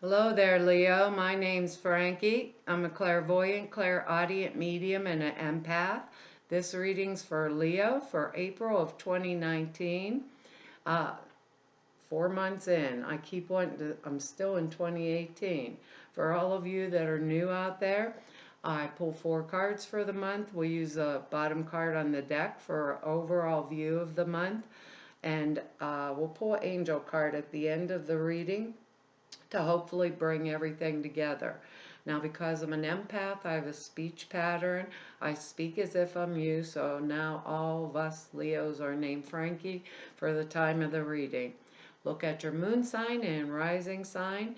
Hello there, Leo. My name's Frankie. I'm a clairvoyant, clairaudient medium, and an empath. This reading's for Leo for April of 2019. Uh, 4 months in. I'm still in 2018. For all of you that are new out there, I pull 4 cards for the month. We use a bottom card on the deck for an overall view of the month. And we'll pull an angel card at the end of the reading to hopefully bring everything together. Now, because I'm an empath, I have a speech pattern. I speak as if I'm you, so now all of us Leos are named Frankie for the time of the reading. Look at your moon sign and rising sign.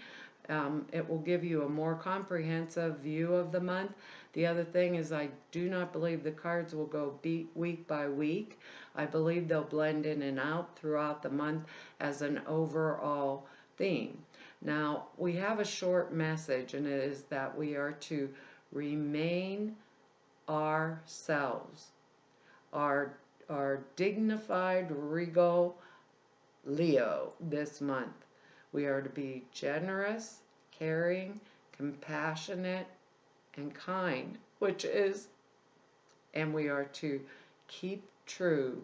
It will give you a more comprehensive view of the month. The other thing is I do not believe the cards will go week by week. I believe they'll blend in and out throughout the month as an overall theme. Now, we have a short message, and it is that we are to remain ourselves, our dignified, regal Leo this month. We are to be generous, caring, compassionate, and kind, and we are to keep true.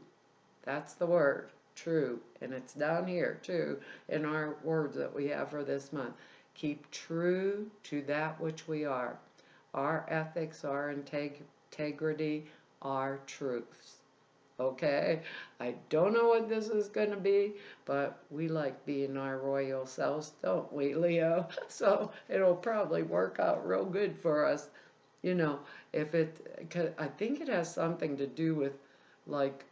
That's the word, true. And it's down here too in our words that we have for this month. Keep true to that which we are. Our ethics, our integrity, our truths. Okay? I don't know what this is going to be, but we like being our royal selves, don't we, Leo? So it'll probably work out real good for us. You know, I think it has something to do with like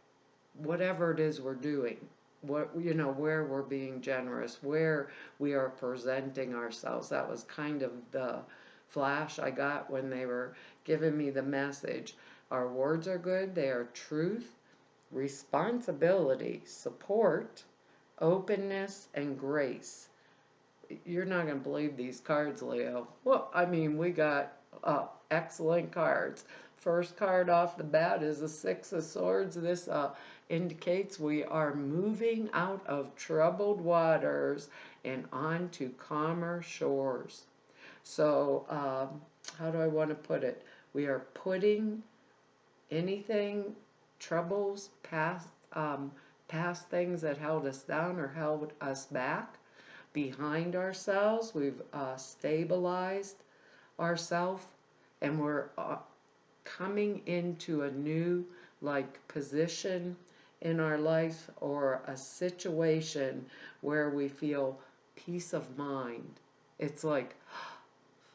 whatever it is we're doing, where we're being generous, where we are presenting ourselves. That was kind of the flash I got when they were giving me the message. Our words are good. They are truth, responsibility, support, openness, and grace. You're not going to believe these cards, Leo. Well, I mean, we got excellent cards. First card off the bat is the Six of Swords. This indicates we are moving out of troubled waters and onto calmer shores. So, how do I want to put it? We are putting anything, troubles, past things that held us down or held us back, behind ourselves. We've stabilized ourselves, and we're coming into a new position in our life or a situation where we feel peace of mind. It's like,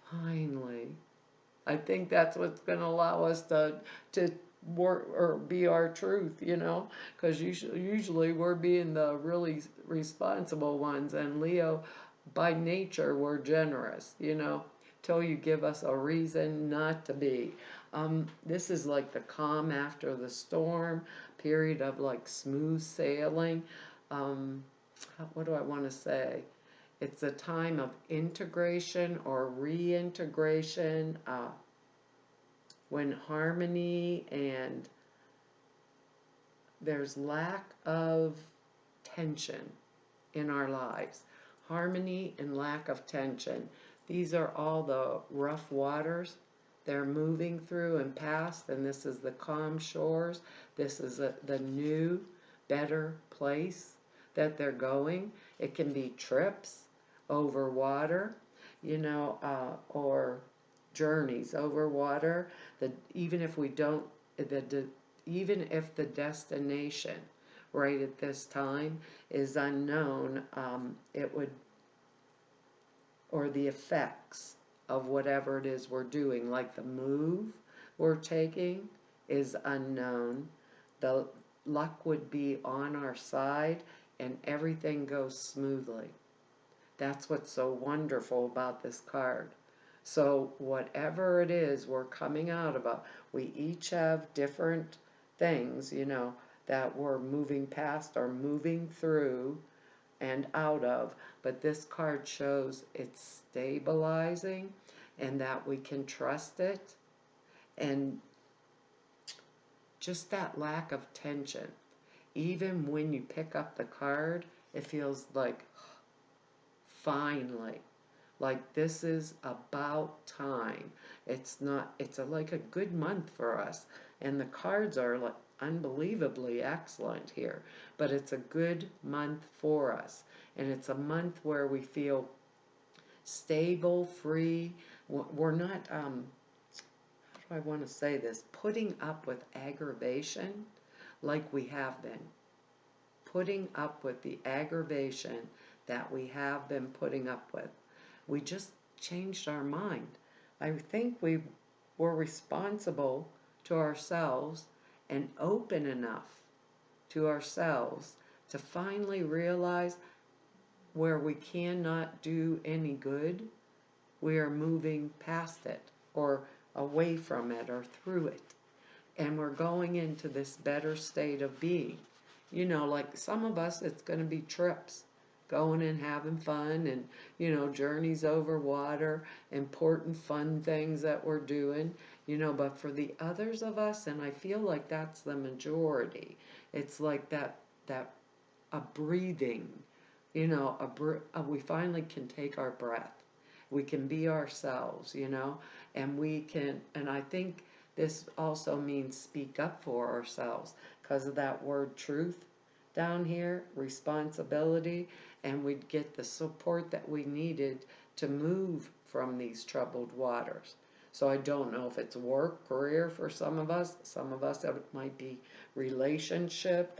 finally. I think that's what's going to allow us to work or be our truth, because usually we're being the really responsible ones, and Leo, by nature, we're generous, till you give us a reason not to be. This is like the calm after the storm, period of like smooth sailing. What do I want to say? It's a time of integration or reintegration, when harmony and there's lack of tension in our lives. Harmony and lack of tension. These are all the rough waters they're moving through and past, and this is the calm shores. This is the new, better place that they're going. It can be trips over water, or journeys over water. Even if we don't, even if the destination right at this time is unknown, it would, or the effects of whatever it is we're doing, like the move we're taking, is unknown. The luck would be on our side and everything goes smoothly. That's what's so wonderful about this card. So whatever it is we're coming out of, we each have different things, that we're moving past or moving through and out of. But this card shows it's stabilizing and that we can trust it. And just that lack of tension. Even when you pick up the card, it feels like, finally. Like this is about time. It's not, it's like a good month for us. And the cards are like unbelievably excellent here. But it's a good month for us. And it's a month where we feel stable, free. We're not, how do I want to say this? Putting up with aggravation like we have been. Putting up with the aggravation that we have been putting up with. We just changed our mind. I think we were responsible to ourselves and open enough to ourselves to finally realize where we cannot do any good, we are moving past it or away from it or through it. And we're going into this better state of being. You know, like some of us, it's going to be trips, going and having fun and, you know, journeys over water, important fun things that we're doing, you know, but for the others of us, and I feel like that's the majority, it's like that a breathing, you know, we finally can take our breath. We can be ourselves, you know, and we can, and I think this also means speak up for ourselves because of that word truth down here, responsibility, and we'd get the support that we needed to move from these troubled waters. So I don't know if it's work, career for some of us. Some of us, it might be relationship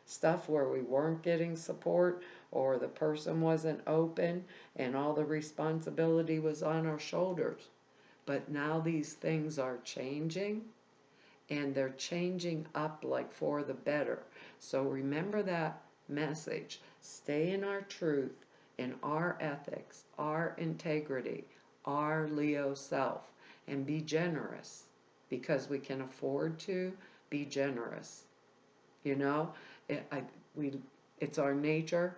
stuff where we weren't getting support or the person wasn't open and all the responsibility was on our shoulders. But now these things are changing and they're changing up like for the better. So remember that message. Stay in our truth, in our ethics, our integrity, our Leo self, and be generous because we can afford to be generous. You know, it's our nature,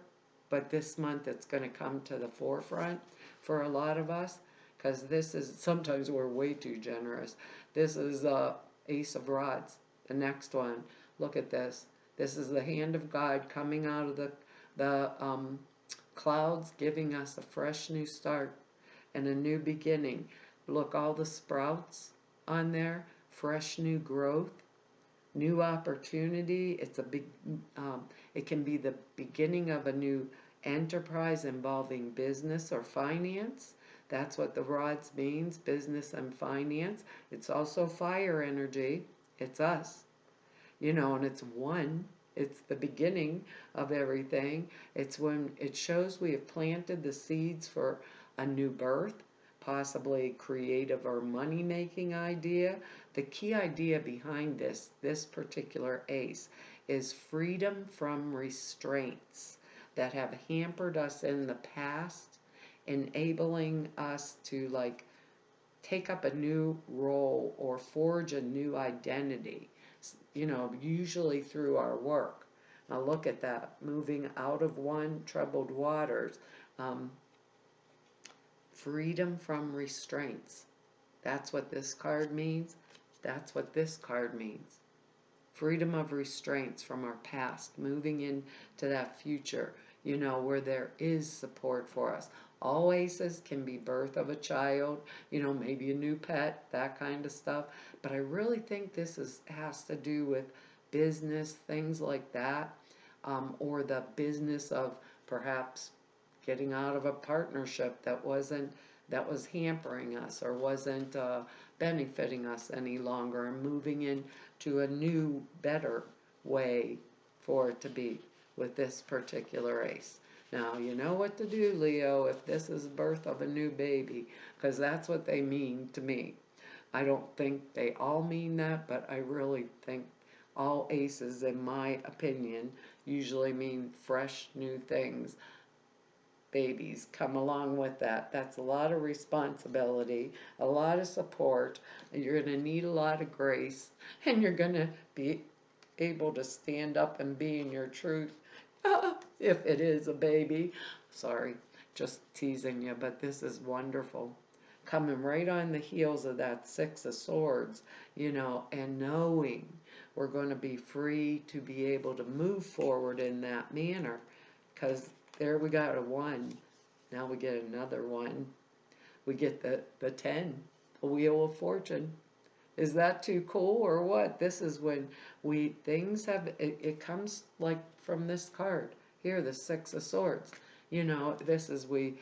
but this month it's going to come to the forefront for a lot of us because this is, sometimes we're way too generous. This is Ace of Rods, the next one. Look at this. This is the hand of God coming out of the clouds, giving us a fresh new start and a new beginning. Look, all the sprouts on there, fresh new growth, new opportunity. It's a big, it can be the beginning of a new enterprise involving business or finance. That's what the rods means, business and finance. It's also fire energy. It's us, you know, and it's one. It's the beginning of everything. It's when it shows we have planted the seeds for a new birth, possibly creative or money-making idea. The key idea behind this particular ace, is freedom from restraints that have hampered us in the past, enabling us to like take up a new role or forge a new identity, you know, usually through our work. Now look at that, moving out of one, troubled waters. Um, Freedom from restraints. That's what this card means. That's what this card means. Freedom of restraints from our past, moving into that future, you know, where there is support for us. All aces can be birth of a child, you know, maybe a new pet, that kind of stuff. But I really think this has to do with business, things like that, or the business of perhaps getting out of a partnership that was hampering us or wasn't benefiting us any longer, and moving into a new, better way for it to be with this particular ace. Now, you know what to do, Leo, if this is birth of a new baby, because that's what they mean to me. I don't think they all mean that, but I really think all aces, in my opinion, usually mean fresh, new things. Babies come along with that. That's a lot of responsibility, a lot of support. You're going to need a lot of grace, and you're going to be able to stand up and be in your truth if it is a baby. Sorry, just teasing you, but this is wonderful. Coming right on the heels of that Six of Swords, you know, and knowing we're going to be free to be able to move forward in that manner, because there we got a one. Now we get another one. We get the 10, the Wheel of Fortune. Is that too cool or what? This is when things have, it comes like from this card. Here, the Six of Swords. You know, this is, we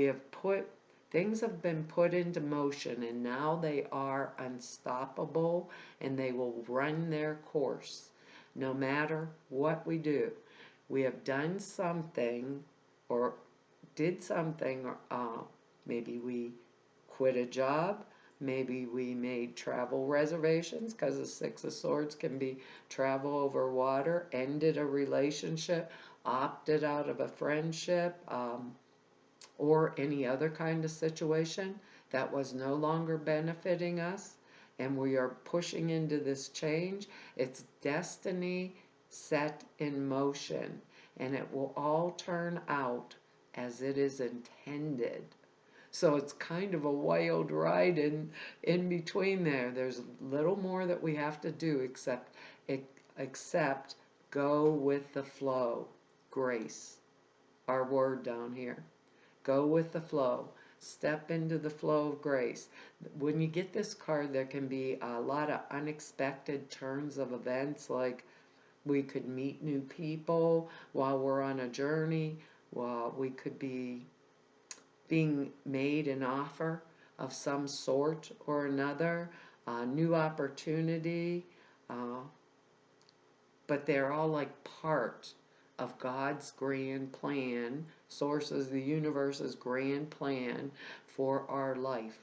have put, things have been put into motion and now they are unstoppable and they will run their course no matter what we do. We have done something or did something, maybe we quit a job, maybe we made travel reservations because the Six of Swords can be travel over water, ended a relationship, opted out of a friendship, or any other kind of situation that was no longer benefiting us, and we are pushing into this change. It's destiny set in motion, and it will all turn out as it is intended. So it's kind of a wild ride in between there. There's little more that we have to do except go with the flow. Grace, our word down here. Go with the flow. Step into the flow of grace. When you get this card, there can be a lot of unexpected turns of events, like we could meet new people while we're on a journey, while we could be being made an offer of some sort or another, a new opportunity, uh, but they're all like part of God's grand plan, sources the universe's grand plan for our life.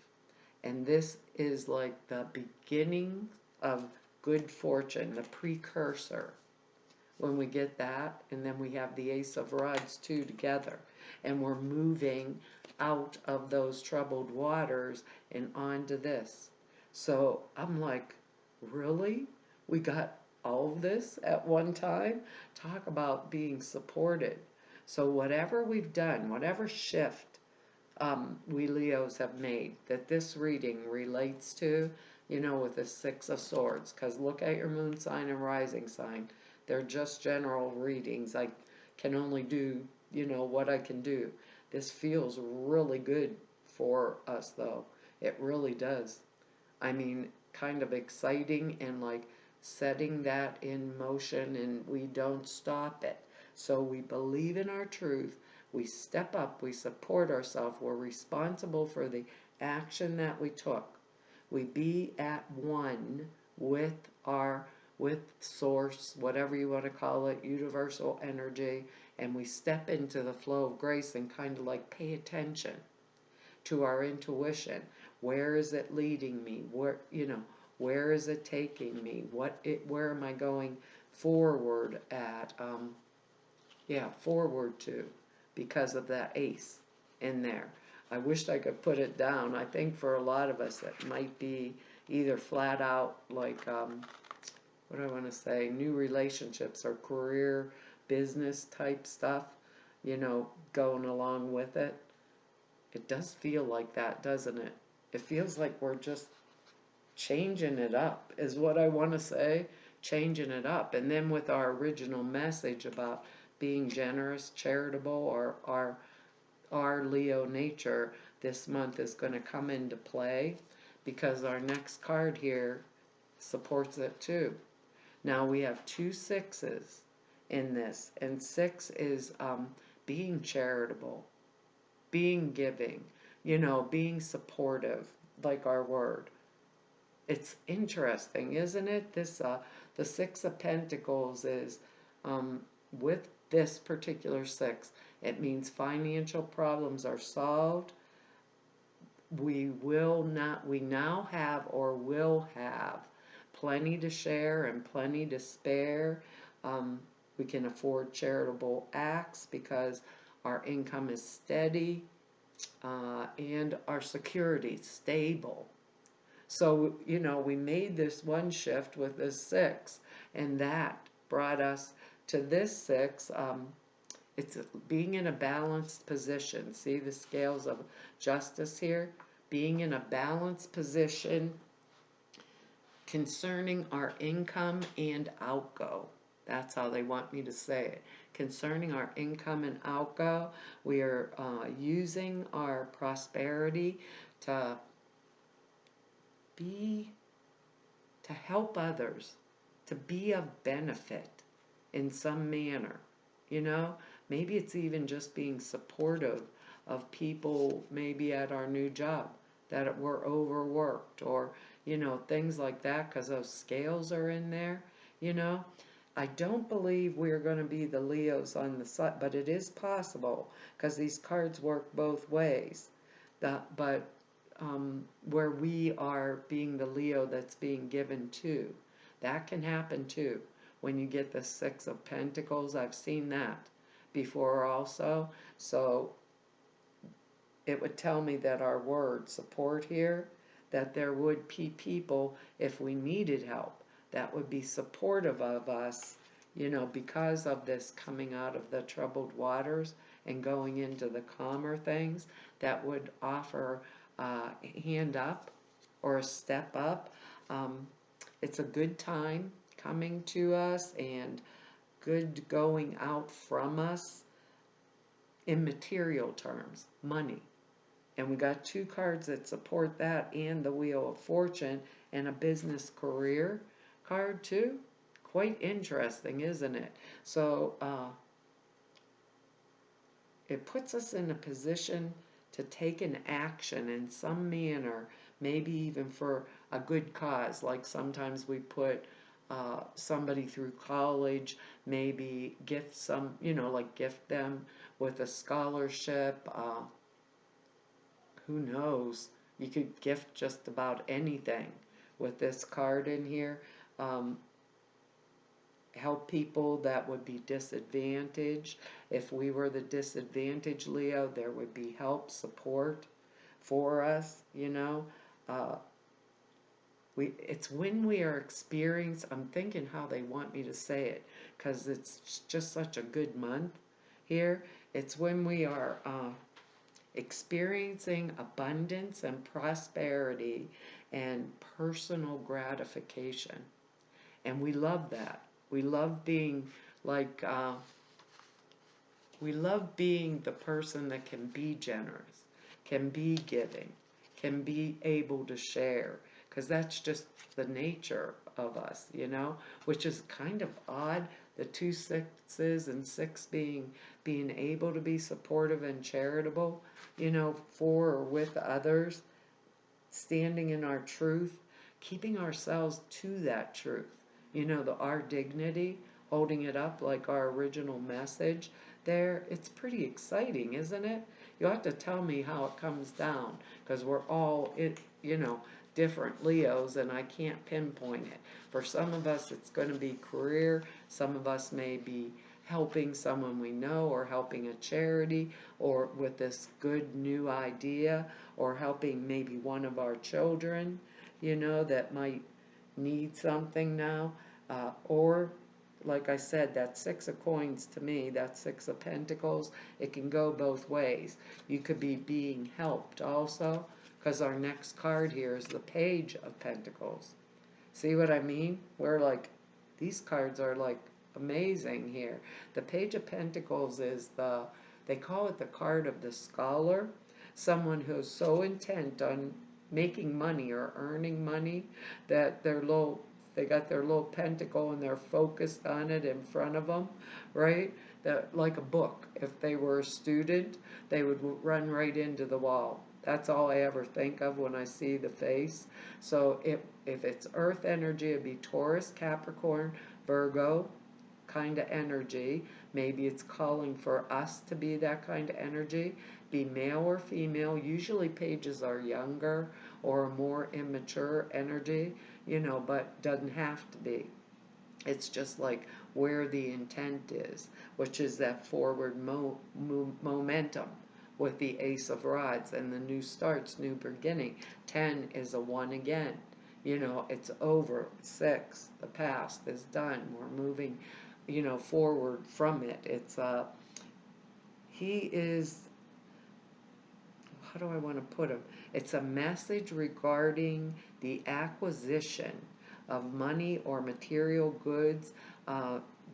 And this is like the beginning of good fortune, the precursor. When we get that, and then we have the Ace of Rods too together, and we're moving out of those troubled waters and onto this. So I'm like, really? We got all of this at one time? Talk about being supported. So whatever we've done, whatever shift we Leos have made that this reading relates to, you know, with the Six of Swords, because look at your moon sign and rising sign. They're just general readings. I can only do, you know, what I can do. This feels really good for us, though. It really does. I mean, kind of exciting and like setting that in motion, and we don't stop it. So we believe in our truth. We step up. We support ourselves. We're responsible for the action that we took. We be at one with our with source, whatever you want to call it, universal energy, and we step into the flow of grace and kind of like pay attention to our intuition. Where is it leading me? Where, you know, where is it taking me? Where am I going forward at? Yeah, forward to, because of that ace in there. I wished I could put it down. I think for a lot of us it might be either flat out like, what do I want to say, new relationships or career, business type stuff, you know, going along with it. It does feel like that, doesn't it? It feels like we're just changing it up, is what I want to say. Changing it up. And then with our original message about being generous, charitable, or our Leo nature this month is going to come into play, because our next card here supports it too. Now we have two sixes in this, and six is being charitable, being giving, you know, being supportive, like our word. It's interesting, isn't it? The Six of Pentacles is, with this particular six, it means financial problems are solved. We now have or will have plenty to share and plenty to spare. We can afford charitable acts because our income is steady, and our security stable. So, you know, we made this one shift with this six, and that brought us to this six. It's being in a balanced position. See the scales of justice here? Being in a balanced position concerning our income and outgo. That's how they want me to say it. Concerning our income and outgo, we are using our prosperity to be, to help others, to be of benefit in some manner. You know, maybe it's even just being supportive of people, maybe at our new job, that were overworked, or, things like that, because those scales are in there, you know. I don't believe we're going to be the Leos on the side, but it is possible because these cards work both ways. But where we are being the Leo that's being given to, that can happen too. When you get the Six of Pentacles, I've seen that before also. So it would tell me that our word support here, that there would be people, if we needed help, that would be supportive of us, because of this coming out of the troubled waters and going into the calmer things, that would offer a hand up or a step up. It's a good time coming to us and good going out from us in material terms, money. And we got two cards that support that, and the Wheel of Fortune, and a business career card too. Quite interesting, isn't it? So it puts us in a position to take an action in some manner, maybe even for a good cause. Like sometimes we put somebody through college, maybe gift some, like gift them with a scholarship. Who knows? You could gift just about anything with this card in here. Um, Help people that would be disadvantaged. If we were the disadvantaged Leo, there would be help, support for us. Uh, it's when we are experiencing, I'm thinking how they want me to say it, because it's just such a good month here. It's when we are experiencing abundance and prosperity and personal gratification. And we love that. We love being like, we love being the person that can be generous, can be giving, can be able to share, because that's just the nature of us, which is kind of odd. The two sixes and six being able to be supportive and charitable, for or with others, standing in our truth, keeping ourselves to that truth, our dignity, holding it up like our original message there. It's pretty exciting, isn't it? You have to tell me how it comes down, because we're all, different Leos, and I can't pinpoint it. For some of us, it's going to be career. Some of us may be helping someone we know, or helping a charity, or with this good new idea, or helping maybe one of our children, that might need something now. Or, like I said, that Six of Coins to me, that Six of Pentacles, it can go both ways. You could be being helped also, because our next card here is the Page of Pentacles. See what I mean? We're like, these cards are like amazing here. The Page of Pentacles is they call it the card of the scholar, someone who's so intent on making money or earning money that they got their little pentacle and they're focused on it in front of them, right? That, like a book. If they were a student, they would run right into the wall. That's all I ever think of when I see the face. So if it's earth energy, it'd be Taurus, Capricorn, Virgo kind of energy. Maybe it's calling for us to be that kind of energy. Be male or female. Usually pages are younger or more immature energy, but doesn't have to be. It's just like where the intent is, which is that forward momentum with the Ace of Rods and the new starts, new beginning. 10 is a 1 again. It's over. 6, the past is done. We're moving, forward from it. He is, how do I want to put him? It's a message regarding the acquisition of money or material goods,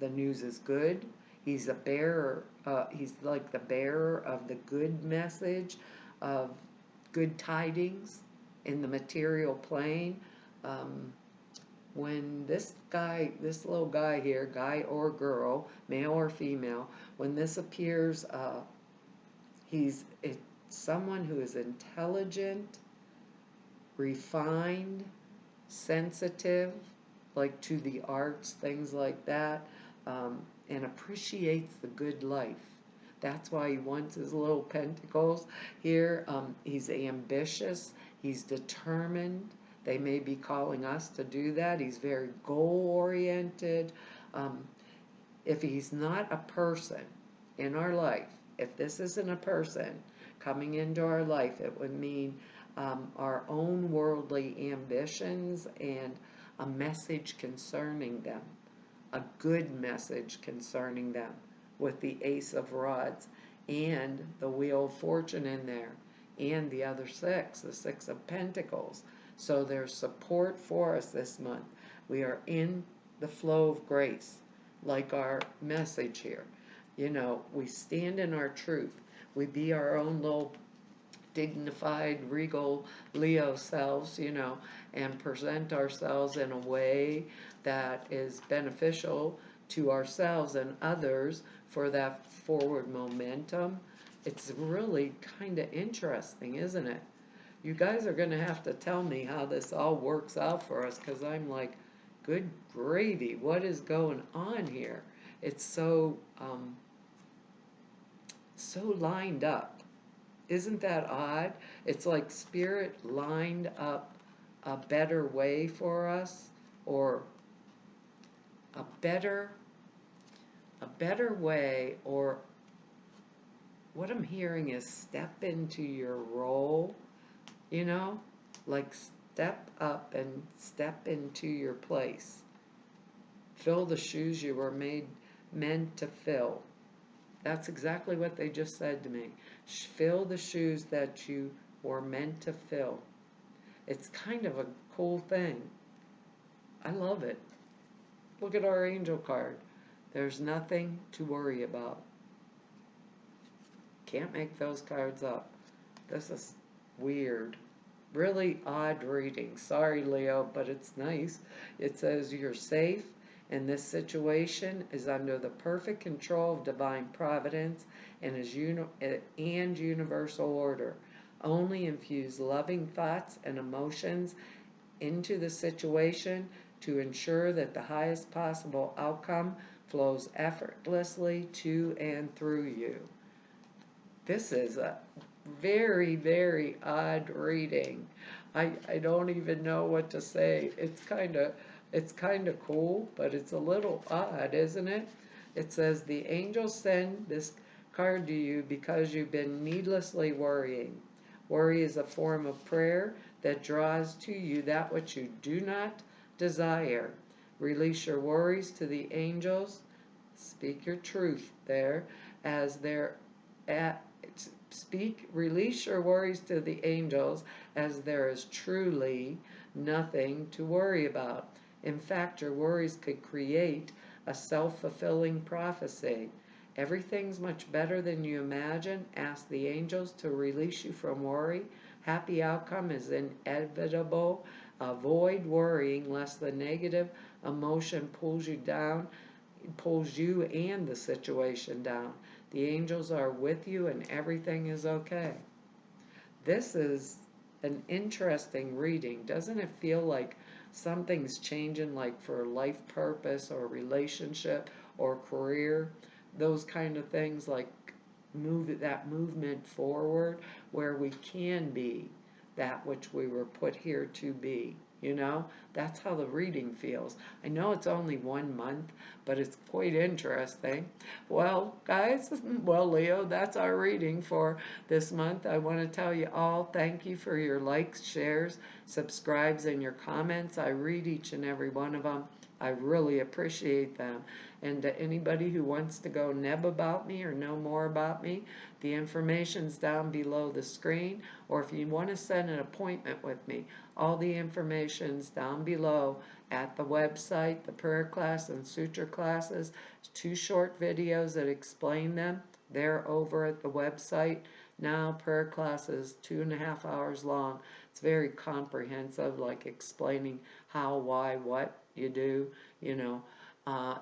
the news is good. He's a bearer, he's like the bearer of the good message of good tidings in the material plane. Um, when this little guy here, guy or girl, male or female, when this appears, it's someone who is intelligent, refined, sensitive, like to the arts, things like that, and appreciates the good life. That's why he wants his little pentacles here. He's ambitious, he's determined. They may be calling us to do that. He's very goal oriented. Um, if he's not a person in our life, if this isn't a person coming into our life, it would mean our own worldly ambitions and a message concerning them, a good message concerning them, with the Ace of Rods and the Wheel of Fortune in there, and the other six, the Six of Pentacles. So there's support for us this month. We are in the flow of grace, like our message here. You know, we stand in our truth. We be our own little dignified, regal Leo selves, you know, and present ourselves in a way that is beneficial to ourselves and others for that forward momentum. It's really kind of interesting, isn't it? You guys are going to have to tell me how this all works out for us, because I'm like, good gravy, what is going on here? It's so lined up. Isn't that odd? It's like spirit lined up a better way for us, or a better way, or what I'm hearing is step into your role, you know? Like step up and step into your place. Fill the shoes you were meant to fill. That's exactly what they just said to me. Fill the shoes that you were meant to fill. It's kind of a cool thing. I love it. Look at our angel card. There's nothing to worry about. Can't make those cards up. This is weird. Really odd reading. Sorry, Leo, but it's nice. It says you're safe, and this situation is under the perfect control of divine providence and universal order. Only infuse loving thoughts and emotions into the situation to ensure that the highest possible outcome flows effortlessly to and through you. This is a very, very odd reading. I don't even know what to say. It's kind of cool, but it's a little odd, isn't it? It says the angels send this card to you because you've been needlessly worrying. Worry is a form of prayer that draws to you that which you do not desire. Release your worries to the angels. Speak your truth there, as they're at release your worries to the angels, as there is truly nothing to worry about. In fact, your worries could create a self-fulfilling prophecy. Everything's much better than you imagine. Ask the angels to release you from worry. Happy outcome is inevitable. Avoid worrying lest the negative emotion pulls you and the situation down. The angels are with you and everything is okay. This is an interesting reading. Doesn't it feel like something's changing, like for life purpose or relationship or career? Those kind of things, like that movement forward where we can be that which we were put here to be. You know, that's how the reading feels. I know it's only 1 month, but it's quite interesting. Well, guys, Leo, that's our reading for this month. I want to tell you all thank you for your likes, shares, subscribes, and your comments. I read each and every one of them. I really appreciate them. And to anybody who wants to go neb about me or know more about me, the information's down below the screen. Or if you want to set an appointment with me, all the information's down below at the website, the prayer class and suture classes. Two short videos that explain them. They're over at the website. Now prayer class is 2.5 hours long. It's very comprehensive, like explaining how, why, what you do, you know.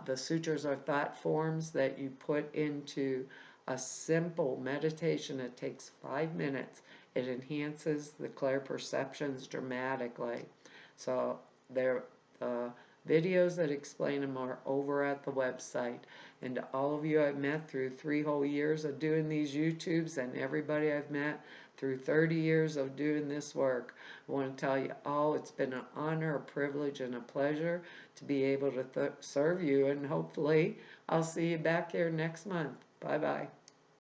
The sutras are thought forms that you put into a simple meditation. It takes 5 minutes. It enhances the clear perceptions dramatically. So there, the videos that explain them are over at the website. And to all of you I've met through 3 whole years of doing these YouTubes, and everybody I've met through 30 years of doing this work, I want to tell you all it's been an honor, a privilege, and a pleasure to be able to serve you. And hopefully I'll see you back here next month. Bye-bye.